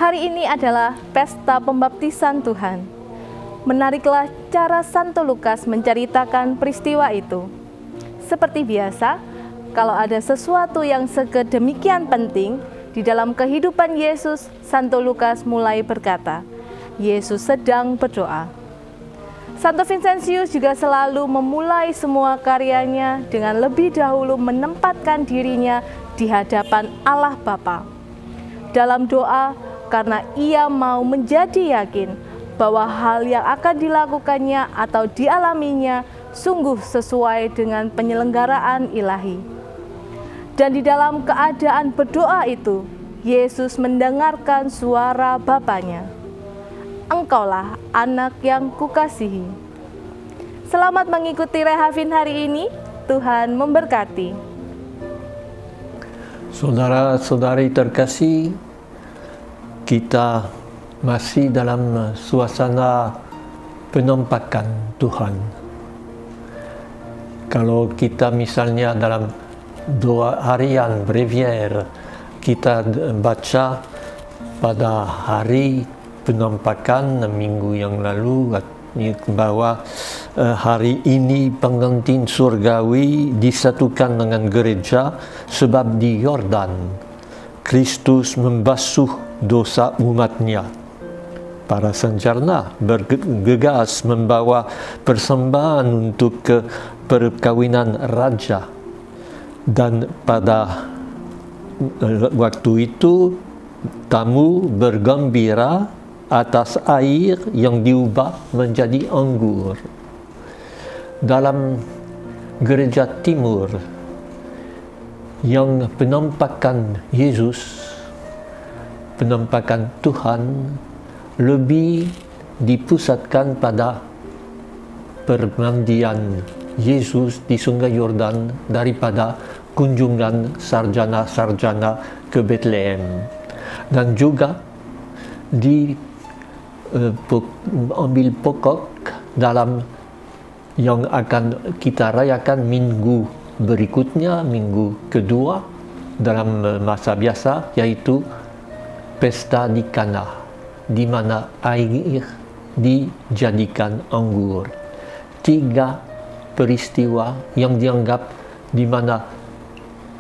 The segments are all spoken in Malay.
Hari ini adalah pesta pembaptisan Tuhan. Menariklah cara Santo Lukas menceritakan peristiwa itu. Seperti biasa, kalau ada sesuatu yang sedemikian penting di dalam kehidupan Yesus, Santo Lukas mulai berkata, Yesus sedang berdoa. Santo Vincentius juga selalu memulai semua karyanya dengan lebih dahulu menempatkan dirinya di hadapan Allah Bapa dalam doa, karena ia mau menjadi yakin bahwa hal yang akan dilakukannya atau dialaminya sungguh sesuai dengan penyelenggaraan ilahi. Dan di dalam keadaan berdoa itu, Yesus mendengarkan suara Bapanya. Engkaulah anak yang kukasihi. Selamat mengikuti Rehavin hari ini. Tuhan memberkati. Saudara-saudari terkasih, kita masih dalam suasana penampakan Tuhan. Kalau kita misalnya dalam doa harian brevier, kita baca pada hari penampakan minggu yang lalu bahwa hari ini pengantin surgawi disatukan dengan gereja sebab di Yordan Kristus membasuh dosa umatnya. Para sanjarna bergegas membawa persembahan untuk perkawinan raja, dan pada waktu itu tamu bergembira atas air yang diubah menjadi anggur. Dalam gereja timur yang penampakan Yesus, penampakan Tuhan lebih dipusatkan pada permandian Yesus di Sungai Yordan daripada kunjungan sarjana-sarjana ke Bethlehem. Dan juga ambil pokok dalam yang akan kita rayakan minggu berikutnya, minggu kedua dalam masa biasa, yaitu pesta di Kana, di mana air dijadikan anggur. 3 peristiwa yang dianggap di mana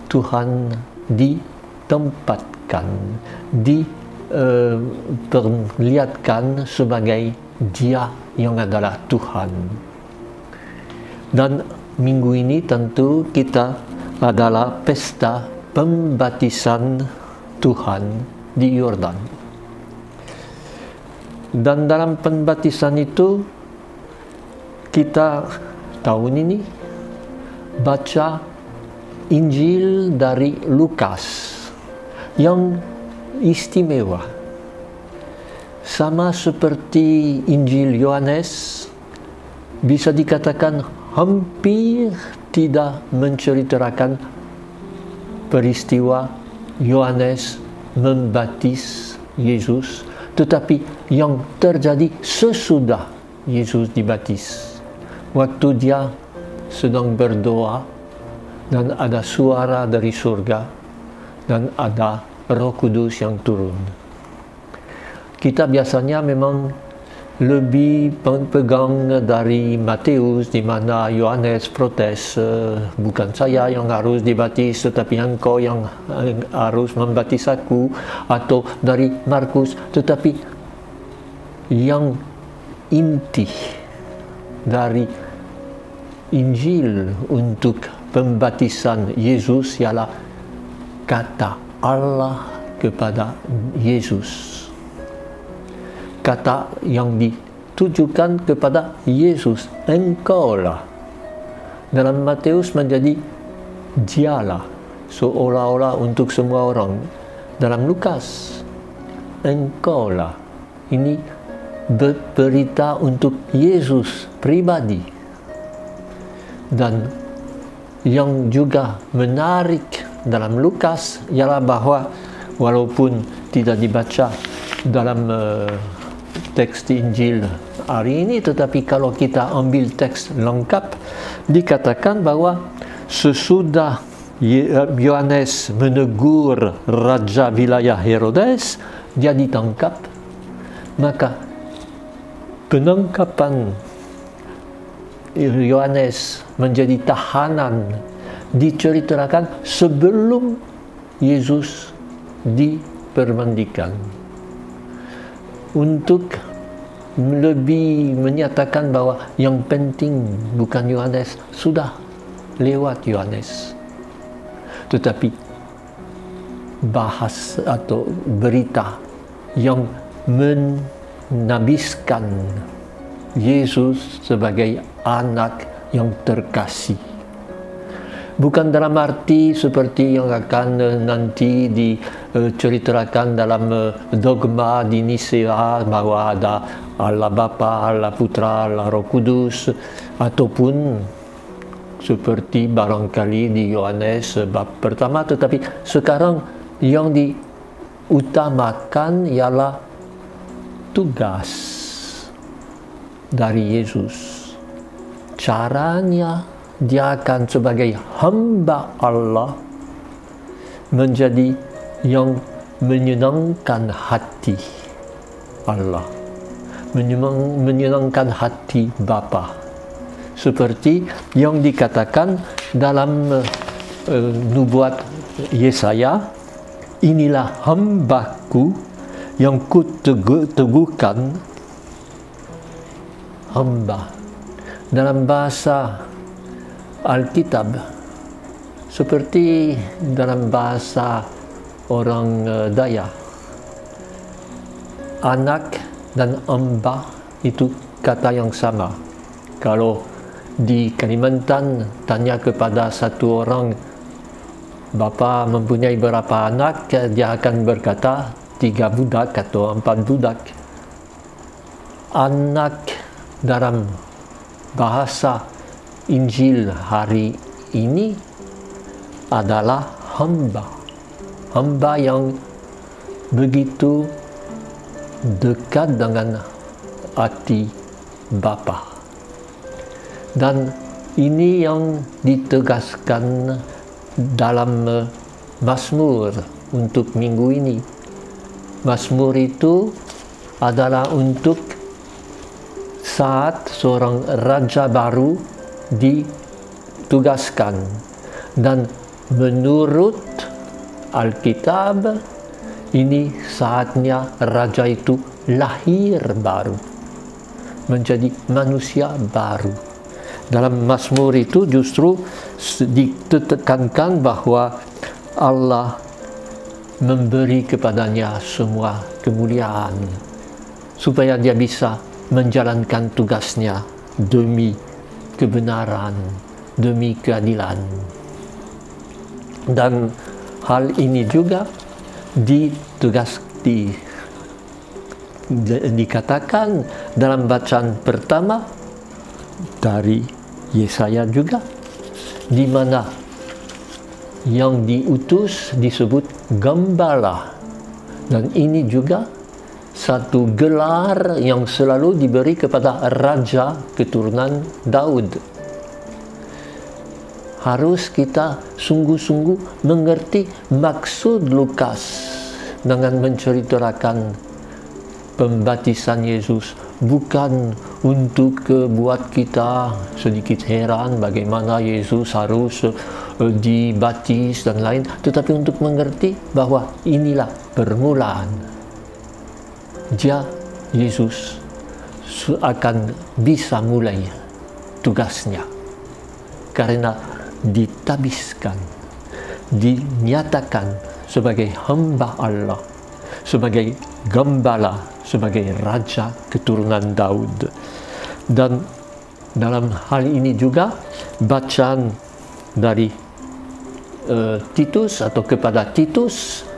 Tuhan ditempatkan, diperlihatkan sebagai Dia yang adalah Tuhan. Dan minggu ini tentu kita adalah pesta pembaptisan Tuhan di Yordan. Dan dalam pembaptisan itu kita tahun ini baca Injil dari Lukas yang istimewa, sama seperti Injil Yohanes, bisa dikatakan hampir tidak menceritakan peristiwa Yohanes membaptis Yesus, tetapi yang terjadi sesudah Yesus dibaptis, waktu dia sedang berdoa dan ada suara dari surga dan ada Roh Kudus yang turun. Kita biasanya memang lebih pegang dari Matius, di mana Yohanes protes, bukan saya yang harus dibaptis tetapi engkau yang harus membaptis aku, atau dari Markus, tetapi yang inti dari Injil untuk pembaptisan Yesus ialah kata Allah kepada Yesus. Kata yang ditujukan kepada Yesus, engkaulah. Dalam Matius menjadi dialah, seolah-olah untuk semua orang. Dalam Lukas, engkaulah. Ini berita untuk Yesus pribadi. Dan yang juga menarik dalam Lukas ialah bahwa walaupun tidak dibaca dalam teks Injil hari ini, tetapi kalau kita ambil teks lengkap, dikatakan bahwa sesudah Yohanes menegur Raja wilayah Herodes, dia ditangkap. Maka penangkapan Yohanes menjadi tahanan diceritakan sebelum Yesus dipermandikan, untuk lebih menyatakan bahwa yang penting bukan Yohanes, sudah lewat Yohanes, tetapi bahas atau berita yang menabiskan Yesus sebagai anak yang terkasih. Bukan dalam arti seperti yang akan nanti diceritakan dalam dogma di Nisea bahwa ada Allah Bapa, Allah Putra, Allah Roh Kudus, ataupun seperti barangkali di Yohanes bab pertama, tetapi sekarang yang diutamakan ialah tugas dari Yesus. Caranya dia akan sebagai hamba Allah menjadi yang menyenangkan hati Allah, menyenangkan hati Bapa, seperti yang dikatakan dalam nubuat Yesaya, inilah hambaku yang kuteguhkan. Hamba dalam bahasa Alkitab seperti dalam bahasa orang Dayak, anak dan hamba itu kata yang sama. Kalau di Kalimantan tanya kepada satu orang, bapa mempunyai berapa anak, dia akan berkata 3 budak atau 4 budak. Anak dalam bahasa Injil hari ini adalah hamba. Hamba yang begitu dekat dengan hati Bapa. Dan ini yang ditegaskan dalam Mazmur untuk minggu ini. Mazmur itu adalah untuk saat seorang raja baru ditugaskan, dan menurut Alkitab ini saatnya raja itu lahir baru, menjadi manusia baru. Dalam Mazmur itu justru ditekankan bahwa Allah memberi kepadanya semua kemuliaan supaya dia bisa menjalankan tugasnya demi kebenaran, demi keadilan. Dan hal ini juga dikatakan dalam bacaan pertama dari Yesaya juga, di mana yang diutus disebut gembala, dan ini juga satu gelar yang selalu diberi kepada raja keturunan Daud. Harus kita sungguh-sungguh mengerti maksud Lukas dengan menceritakan pembaptisan Yesus, bukan untuk buat kita sedikit heran bagaimana Yesus harus dibaptis dan lain, tetapi untuk mengerti bahwa inilah permulaan dia, Yesus, akan bisa mulai tugasnya karena ditabiskan, dinyatakan sebagai hamba Allah, sebagai gembala, sebagai raja keturunan Daud. Dan dalam hal ini juga bacaan dari Titus atau kepada Titus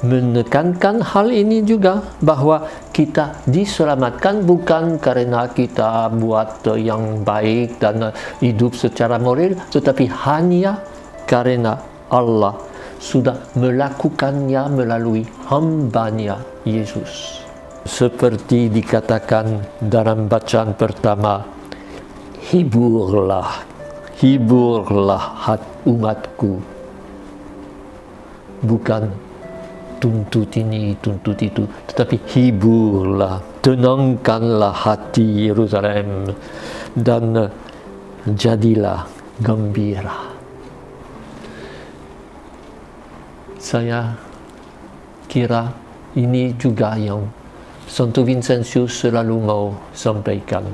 menekankan hal ini juga, bahwa kita diselamatkan bukan karena kita buat yang baik dan hidup secara moral, tetapi hanya karena Allah sudah melakukannya melalui hambanya Yesus. Seperti dikatakan dalam bacaan pertama, hiburlah, hiburlah umatku. Bukan tuntut ini, tuntut itu, tetapi hiburlah, tenangkanlah hati Yerusalem, dan jadilah gembira. Saya kira ini juga yang Santo Vincentius selalu mau sampaikan.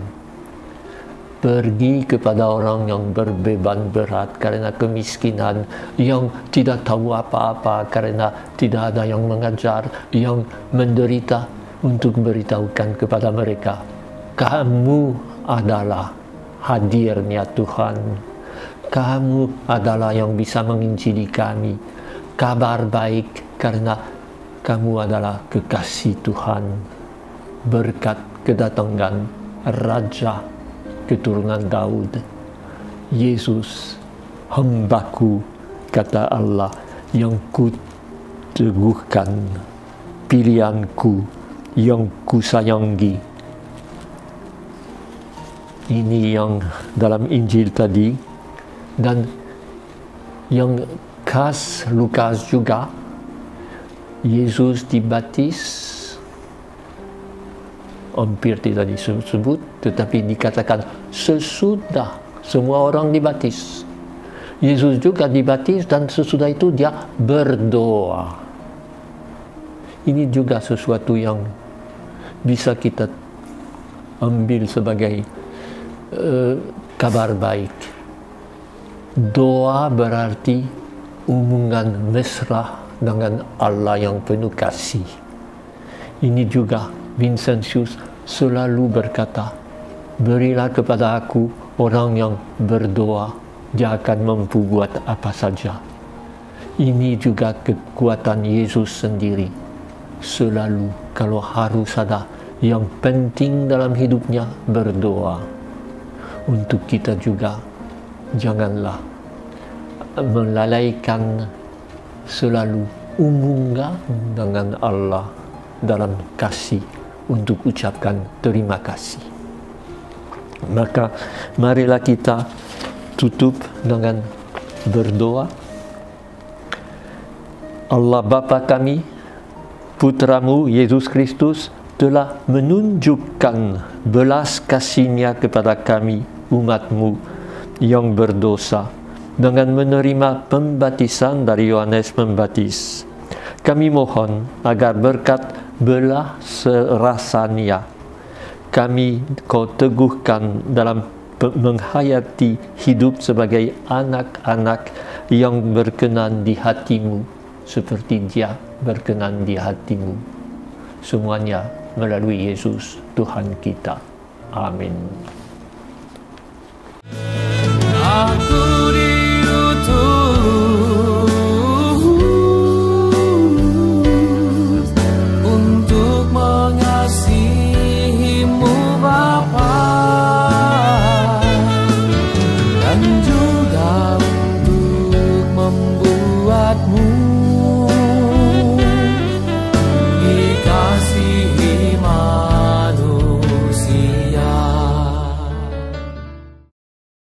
Pergi kepada orang yang berbeban berat karena kemiskinan, yang tidak tahu apa-apa karena tidak ada yang mengajar, yang menderita, untuk beritahukan kepada mereka, kamu adalah hadirnya Tuhan. Kamu adalah yang bisa menginjili kami. Kabar baik karena kamu adalah kekasih Tuhan. Berkat kedatangan Raja keturunan Daud, Yesus, hambaku, kata Allah, yang kuteguhkan, pilihanku, yang kusayangi. Ini yang dalam Injil tadi, dan yang khas Lukas juga, Yesus dibaptis, hampir tidak disebut, tetapi dikatakan sesudah semua orang dibaptis. Yesus juga dibaptis, dan sesudah itu dia berdoa. Ini juga sesuatu yang bisa kita ambil sebagai kabar baik. Doa berarti hubungan mesra dengan Allah yang penuh kasih. Ini juga Vincentius selalu berkata, berilah kepada aku orang yang berdoa, dia akan mampu buat apa saja. Ini juga kekuatan Yesus sendiri. Selalu kalau harus ada yang penting dalam hidupnya, berdoa. Untuk kita juga, janganlah melalaikan selalu hubungan dengan Allah dalam kasih, untuk ucapkan terima kasih. Maka marilah kita tutup dengan berdoa. Allah Bapa kami, Putramu Yesus Kristus telah menunjukkan belas kasih-Nya kepada kami, umat-Mu yang berdosa, dengan menerima pembaptisan dari Yohanes Pembaptis. Kami mohon agar berkat belah serasa-Nya kami Kau teguhkan dalam menghayati hidup sebagai anak-anak yang berkenan di hati-Mu, seperti Dia berkenan di hati-Mu. Semuanya melalui Yesus Tuhan kita. Amin. Aku